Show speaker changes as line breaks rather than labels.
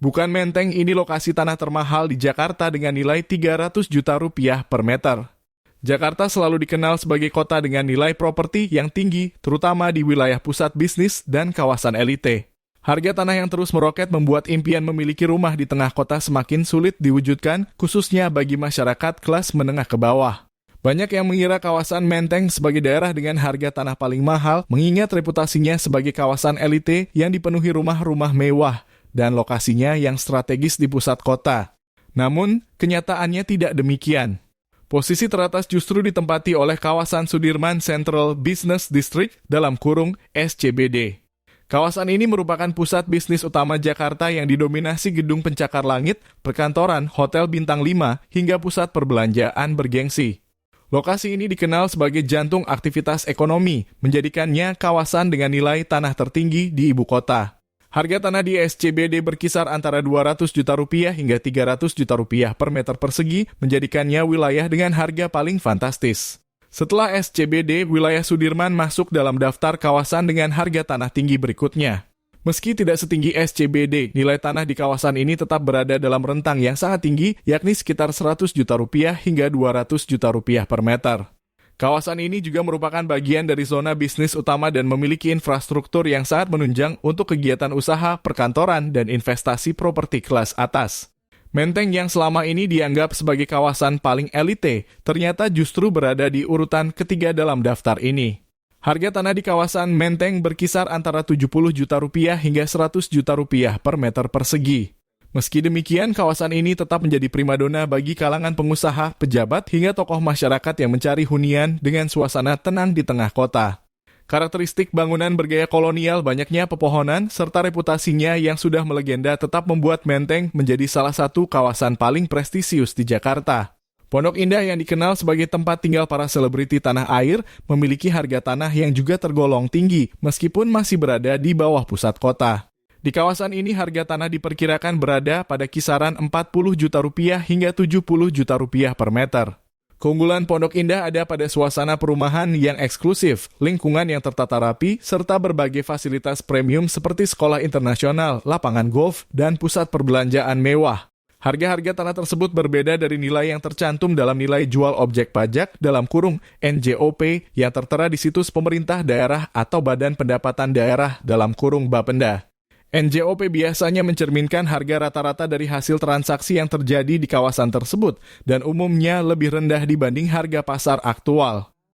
Bukan Menteng, ini lokasi tanah termahal di Jakarta dengan nilai 300 juta rupiah per meter. Jakarta selalu dikenal sebagai kota dengan nilai properti yang tinggi, terutama di wilayah pusat bisnis dan kawasan elite. Harga tanah yang terus meroket membuat impian memiliki rumah di tengah kota semakin sulit diwujudkan, khususnya bagi masyarakat kelas menengah ke bawah. Banyak yang mengira kawasan Menteng sebagai daerah dengan harga tanah paling mahal, mengingat reputasinya sebagai kawasan elite yang dipenuhi rumah-rumah mewah dan lokasinya yang strategis di pusat kota. Namun, kenyataannya tidak demikian. Posisi teratas justru ditempati oleh kawasan Sudirman Central Business District (SCBD). Kawasan ini merupakan pusat bisnis utama Jakarta yang didominasi gedung pencakar langit, perkantoran, hotel bintang 5, hingga pusat perbelanjaan bergengsi. Lokasi ini dikenal sebagai jantung aktivitas ekonomi, menjadikannya kawasan dengan nilai tanah tertinggi di ibu kota. Harga tanah di SCBD berkisar antara 200 juta rupiah hingga 300 juta rupiah per meter persegi, menjadikannya wilayah dengan harga paling fantastis. Setelah SCBD, wilayah Sudirman masuk dalam daftar kawasan dengan harga tanah tinggi berikutnya. Meski tidak setinggi SCBD, nilai tanah di kawasan ini tetap berada dalam rentang yang sangat tinggi, yakni sekitar 100 juta rupiah hingga 200 juta rupiah per meter. Kawasan ini juga merupakan bagian dari zona bisnis utama dan memiliki infrastruktur yang sangat menunjang untuk kegiatan usaha, perkantoran, dan investasi properti kelas atas. Menteng yang selama ini dianggap sebagai kawasan paling elite, ternyata justru berada di urutan ketiga dalam daftar ini. Harga tanah di kawasan Menteng berkisar antara 70 juta rupiah hingga 100 juta rupiah per meter persegi. Meski demikian, kawasan ini tetap menjadi primadona bagi kalangan pengusaha, pejabat, hingga tokoh masyarakat yang mencari hunian dengan suasana tenang di tengah kota. Karakteristik bangunan bergaya kolonial, banyaknya pepohonan, serta reputasinya yang sudah melegenda tetap membuat Menteng menjadi salah satu kawasan paling prestisius di Jakarta. Pondok Indah yang dikenal sebagai tempat tinggal para selebriti tanah air memiliki harga tanah yang juga tergolong tinggi meskipun masih berada di bawah pusat kota. Di kawasan ini harga tanah diperkirakan berada pada kisaran 40 juta rupiah hingga 70 juta rupiah per meter. Keunggulan Pondok Indah ada pada suasana perumahan yang eksklusif, lingkungan yang tertata rapi, serta berbagai fasilitas premium seperti sekolah internasional, lapangan golf, dan pusat perbelanjaan mewah. Harga-harga tanah tersebut berbeda dari nilai yang tercantum dalam nilai jual objek pajak (NJOP) yang tertera di situs pemerintah daerah atau Badan Pendapatan Daerah (Bapenda). NJOP biasanya mencerminkan harga rata-rata dari hasil transaksi yang terjadi di kawasan tersebut dan umumnya lebih rendah dibanding harga pasar aktual.